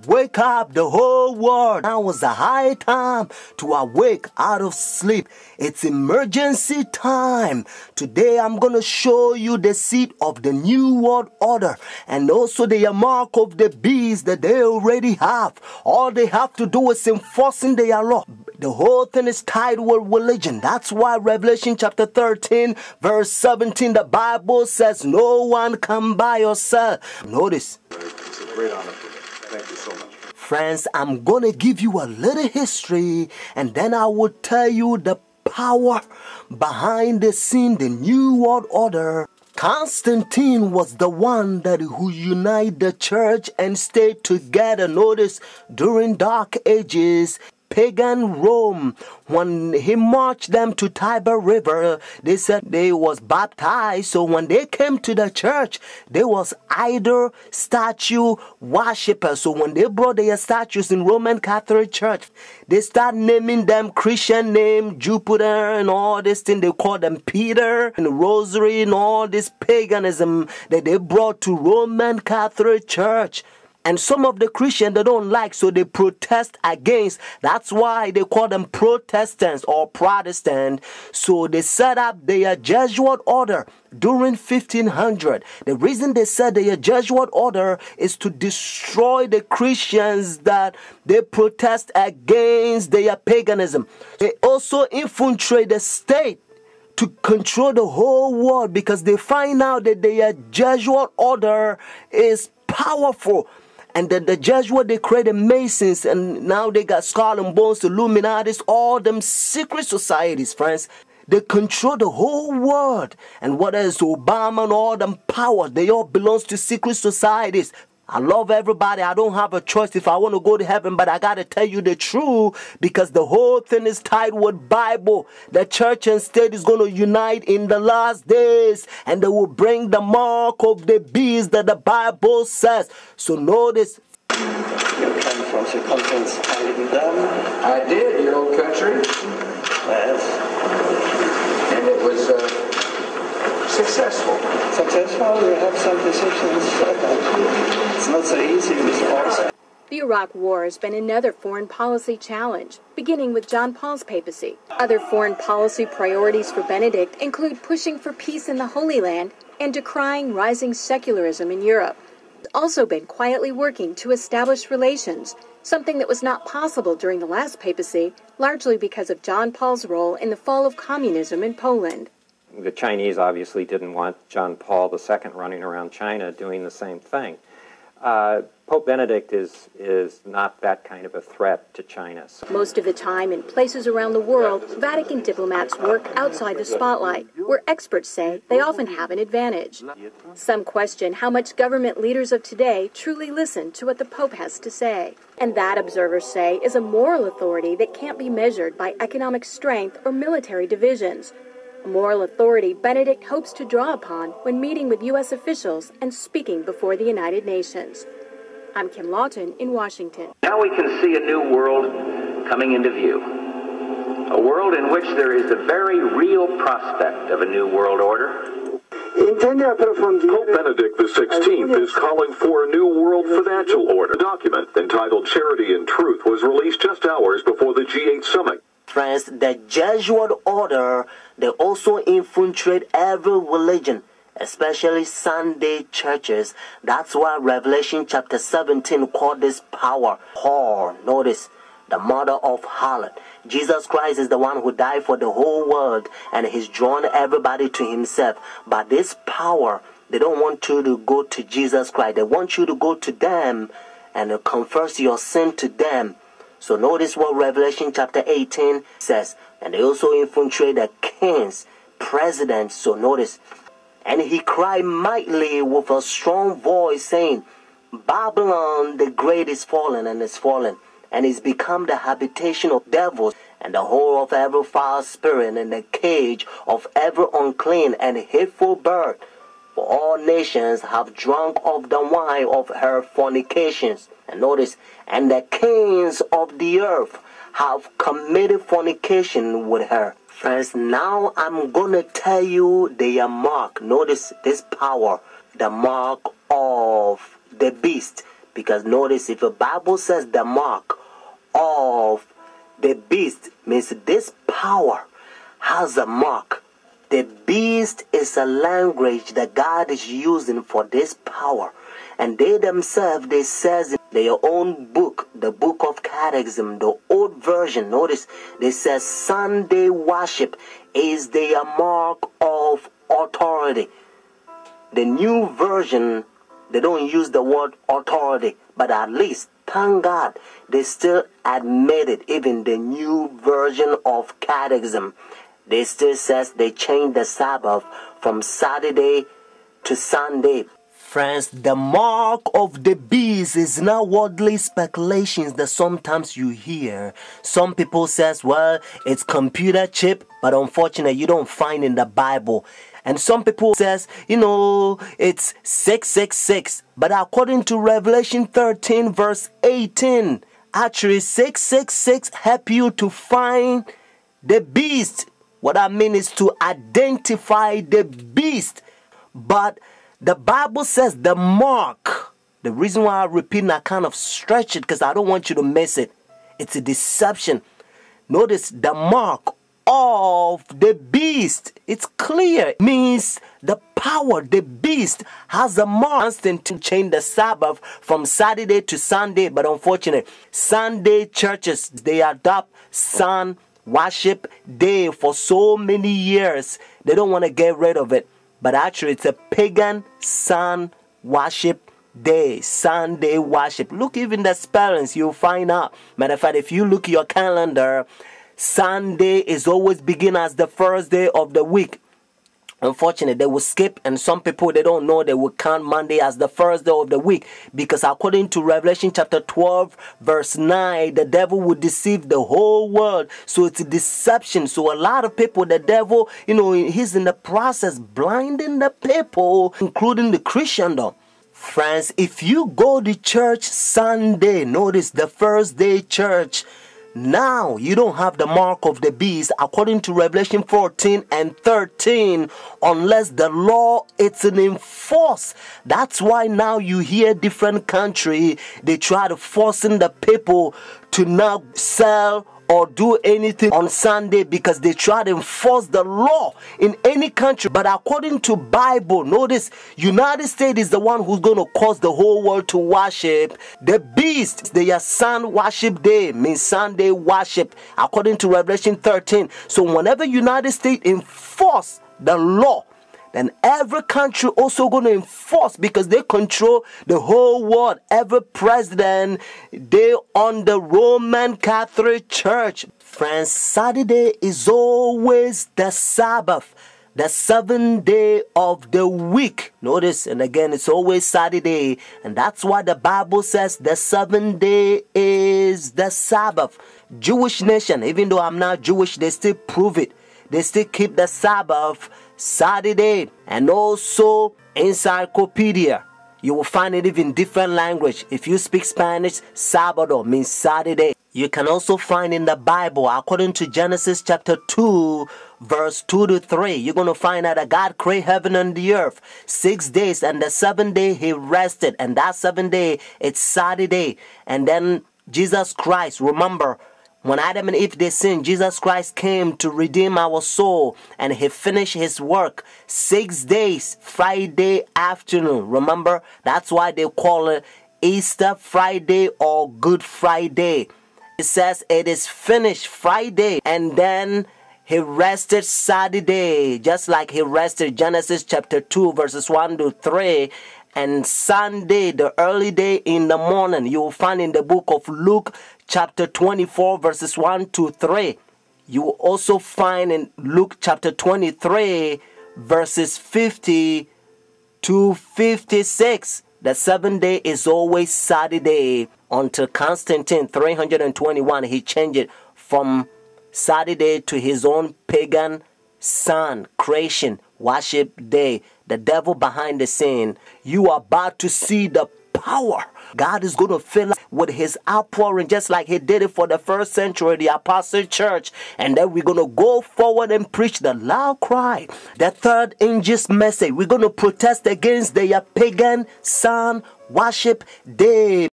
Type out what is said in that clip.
wake up the whole world. Now is the high time to awake out of sleep. It's emergency time. Today I'm going to show you the seed of the New World Order and also the mark of the beast that they already have. All they have to do is enforcing their law. The whole thing is tied with religion. That's why Revelation chapter 13 verse 17, the Bible says no one can buy or sell. Notice. It's a great honor for me. Thank you so much. Friends, I'm going to give you a little history and then I will tell you the power behind the scene, the New World Order. Constantine was the one who united the church and stayed together. Notice, during dark ages, pagan Rome, when he marched them to Tiber River, they said they was baptized. So when they came to the church, they was idol statue worshippers. So when they brought their statues in Roman Catholic Church, they start naming them Christian name, Jupiter and all this thing. They call them Peter and Rosary and all this paganism that they brought to Roman Catholic Church. And some of the Christians they don't like, so they protest against. That's why they call them Protestants or Protestant. So they set up their Jesuit order during 1500. The reason they said their Jesuit order is to destroy the Christians that they protest against their paganism. They also infiltrate the state to control the whole world because they find out that their Jesuit order is powerful. And then the Jesuit, they created Masons, and now they got Skull and Bones, Illuminatis, all them secret societies, friends. They control the whole world. And whether it's Obama and all them powers, they all belong to secret societies. I love everybody. I don't have a choice if I want to go to heaven, but I got to tell you the truth because the whole thing is tied with Bible. The church and state is going to unite in the last days and they will bring the mark of the beast that the Bible says. So notice. You came from circumference I didn't I did, your old country. Yes. And it was successful. Successful, we have some decisions. It's not so easy with all. The Iraq War has been another foreign policy challenge, beginning with John Paul's papacy. Other foreign policy priorities for Benedict include pushing for peace in the Holy Land and decrying rising secularism in Europe. He's also been quietly working to establish relations, something that was not possible during the last papacy, largely because of John Paul's role in the fall of communism in Poland. The Chinese obviously didn't want John Paul II running around China doing the same thing. Pope Benedict is not that kind of a threat to China. Most of the time, in places around the world, Vatican diplomats work outside the spotlight, where experts say they often have an advantage. Some question how much government leaders of today truly listen to what the Pope has to say. And that, observers say, is a moral authority that can't be measured by economic strength or military divisions. A moral authority Benedict hopes to draw upon when meeting with U.S. officials and speaking before the United Nations. I'm Kim Lawton in Washington. Now we can see a new world coming into view. A world in which there is a very real prospect of a new world order. Pope Benedict XVI is calling for a new world financial order. A document entitled Charity and Truth was released just hours before the G8 summit. Friends, the Jesuit order, they also infiltrate every religion, especially Sunday churches. That's why Revelation chapter 17 called this power whore. Notice, the mother of harlot. Jesus Christ is the one who died for the whole world and he's drawn everybody to himself. But this power, they don't want you to go to Jesus Christ. They want you to go to them and confess your sin to them. So notice what Revelation chapter 18 says. And they also infiltrate the kings, presidents. So notice. And he cried mightily with a strong voice, saying, Babylon the great is fallen and is fallen, and is become the habitation of devils, and the hole of every foul spirit, and the cage of every unclean and hateful bird. For all nations have drunk of the wine of her fornications. And notice, and the kings of the earth have committed fornication with her. Friends, now I'm going to tell you their mark. Notice this power, the mark of the beast. Because notice, if the Bible says the mark of the beast, means this power has a mark. The beast is a language that God is using for this power. And they themselves, they says in their own book, the book of Catechism, the old version, notice, they says Sunday worship is their mark of authority. The new version, they don't use the word authority, but at least, thank God, they still admit it. Even the new version of Catechism, they still says they changed the Sabbath from Saturday to Sunday. Friends, the mark of the beast is not worldly speculations that sometimes you hear. Some people says, well, it's computer chip, but unfortunately you don't find in the Bible. And some people says, it's 666. But according to Revelation 13 verse 18, actually 666 help you to find the beast. What I mean is to identify the beast. But the Bible says the mark. The reason why I repeat and I kind of stretch it because I don't want you to miss it. It's a deception. Notice the mark of the beast. It's clear. It means the power, the beast has a mark. Constant to change the Sabbath from Saturday to Sunday. But unfortunately, Sunday churches, they adopt sun worship day for so many years. They don't want to get rid of it. But actually, it's a pagan sun worship day, Sunday worship. Look, even the spellings, you'll find out. Matter of fact, if you look at your calendar, Sunday is always begin as the first day of the week. Unfortunately, they will skip, and some people, they don't know, they will count Monday as the first day of the week. Because according to Revelation chapter 12, verse 9, the devil will deceive the whole world. So it's a deception. So a lot of people, the devil, he's in the process blinding the people, including the Christendom. Friends, if you go to church Sunday, notice the first day church, now you don't have the mark of the beast according to Revelation 14 and 13 unless the law is enforced. That's why now you hear different country, they try to forcing the people to not sell or do anything on Sunday because they try to enforce the law in any country. But according to Bible, notice United States is the one who's going to cause the whole world to worship the beast. Their sun worship day means Sunday worship according to Revelation 13. So whenever United States enforce the law, then every country also going to enforce because they control the whole world. Every president, they on the Roman Catholic Church. Friends, Saturday is always the Sabbath, the 7th day of the week. Notice, and again, it's always Saturday. And that's why the Bible says the 7th day is the Sabbath. Jewish nation, even though I'm not Jewish, they still prove it. They still keep the Sabbath Saturday. And also encyclopedia, you will find it even different language. If you speak Spanish, Sábado means Saturday. You can also find in the Bible, according to Genesis chapter 2 verse 2 to 3, you're going to find out that God created heaven and the earth 6 days, and the 7th day he rested, and that 7th day it's Saturday. And then Jesus Christ, remember, when Adam and Eve, they sinned, Jesus Christ came to redeem our soul, and he finished his work 6 days, Friday afternoon. Remember, that's why they call it Easter Friday or Good Friday. It says it is finished Friday, and then he rested Saturday, just like he rested Genesis chapter 2 verses 1 to 3. And Sunday, the early day in the morning, you will find in the book of Luke chapter 24 verses 1 to 3. You will also find in Luke chapter 23 verses 50 to 56. The 7th day is always Saturday until Constantine 321. He changed it from Saturday to his own pagan sun creation worship day. The devil behind the scene. You are about to see the power. God is going to fill up with his outpouring just like he did it for the first century, the apostle church. And then we're going to go forward and preach the loud cry. The third angel's message. We're going to protest against their pagan sun worship day.